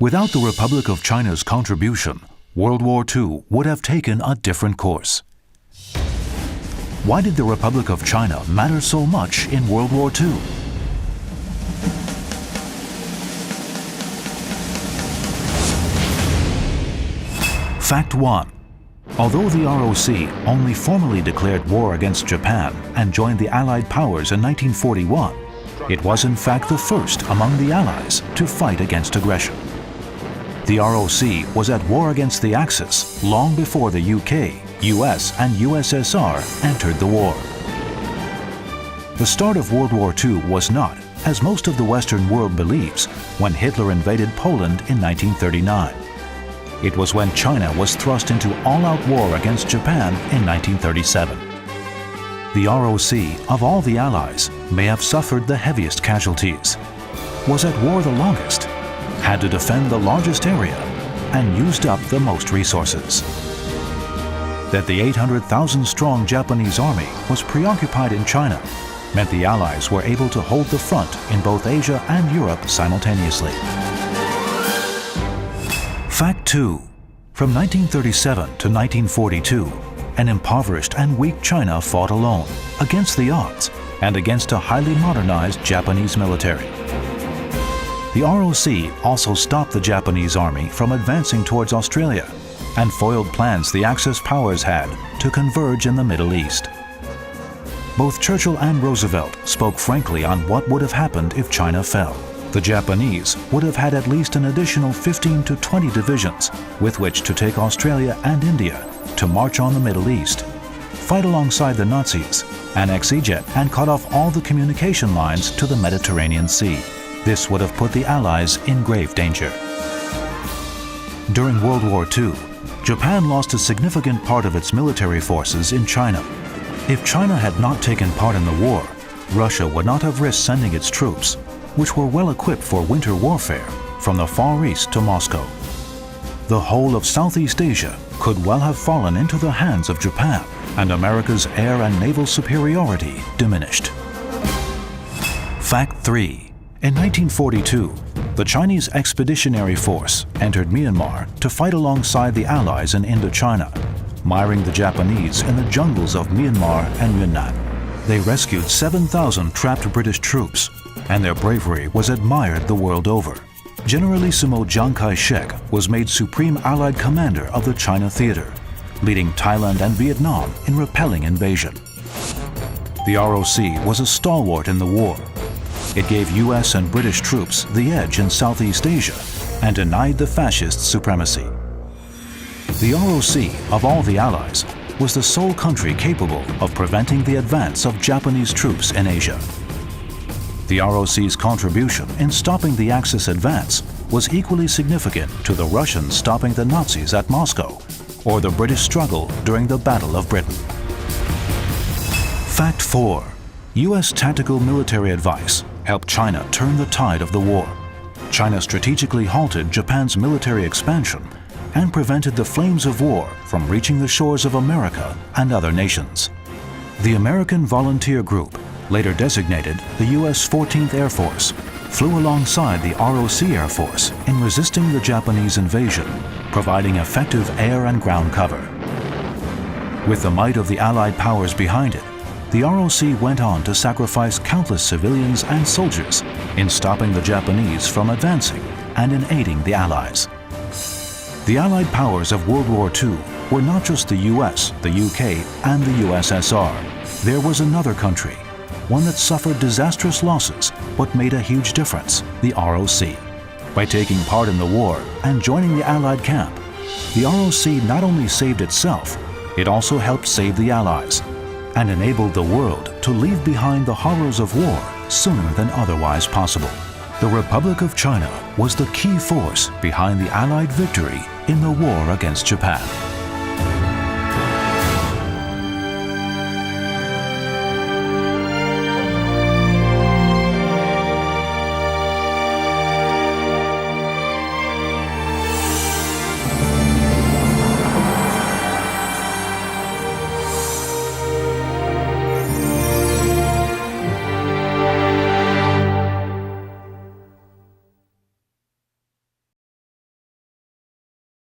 Without the Republic of China's contribution, World War II would have taken a different course. Why did the Republic of China matter so much in World War II? Fact 1. Although the ROC only formally declared war against Japan and joined the Allied powers in 1941, it was in fact the first among the Allies to fight against aggression. The ROC was at war against the Axis long before the UK, US and USSR entered the war. The start of World War II was not, as most of the Western world believes, when Hitler invaded Poland in 1939. It was when China was thrust into all-out war against Japan in 1937. The ROC, of all the Allies, may have suffered the heaviest casualties, was at war the longest, had to defend the largest area, and used up the most resources. That the 800,000-strong Japanese army was preoccupied in China meant the Allies were able to hold the front in both Asia and Europe simultaneously. Fact 2. From 1937 to 1942, an impoverished and weak China fought alone, against the odds, and against a highly modernized Japanese military. The ROC also stopped the Japanese army from advancing towards Australia and foiled plans the Axis powers had to converge in the Middle East. Both Churchill and Roosevelt spoke frankly on what would have happened if China fell. The Japanese would have had at least an additional 15 to 20 divisions with which to take Australia and India to march on the Middle East, fight alongside the Nazis, annex Egypt, and cut off all the communication lines to the Mediterranean Sea. This would have put the Allies in grave danger. During World War II, Japan lost a significant part of its military forces in China. If China had not taken part in the war, Russia would not have risked sending its troops, which were well equipped for winter warfare, from the Far East to Moscow. The whole of Southeast Asia could well have fallen into the hands of Japan, and America's air and naval superiority diminished. Fact 3. In 1942, the Chinese Expeditionary Force entered Myanmar to fight alongside the Allies in Indochina, miring the Japanese in the jungles of Myanmar and Yunnan. They rescued 7,000 trapped British troops, and their bravery was admired the world over. Generalissimo Chiang Kai-shek was made Supreme Allied Commander of the China Theater, leading Thailand and Vietnam in repelling invasion. The ROC was a stalwart in the war. It gave US and British troops the edge in Southeast Asia and denied the fascists supremacy. The ROC, of all the Allies, was the sole country capable of preventing the advance of Japanese troops in Asia. The ROC's contribution in stopping the Axis advance was equally significant to the Russians stopping the Nazis at Moscow or the British struggle during the Battle of Britain. Fact 4. US tactical military advice helped China turn the tide of the war. China strategically halted Japan's military expansion and prevented the flames of war from reaching the shores of America and other nations. The American Volunteer Group, later designated the US 14th Air Force, flew alongside the ROC Air Force in resisting the Japanese invasion, providing effective air and ground cover. With the might of the Allied powers behind it, the ROC went on to sacrifice countless civilians and soldiers in stopping the Japanese from advancing and in aiding the Allies. The Allied powers of World War II were not just the US, the UK, and the USSR. There was another country, one that suffered disastrous losses but made a huge difference, the ROC. By taking part in the war and joining the Allied camp, the ROC not only saved itself, it also helped save the Allies and enabled the world to leave behind the horrors of war sooner than otherwise possible. The Republic of China was the key force behind the Allied victory in the war against Japan.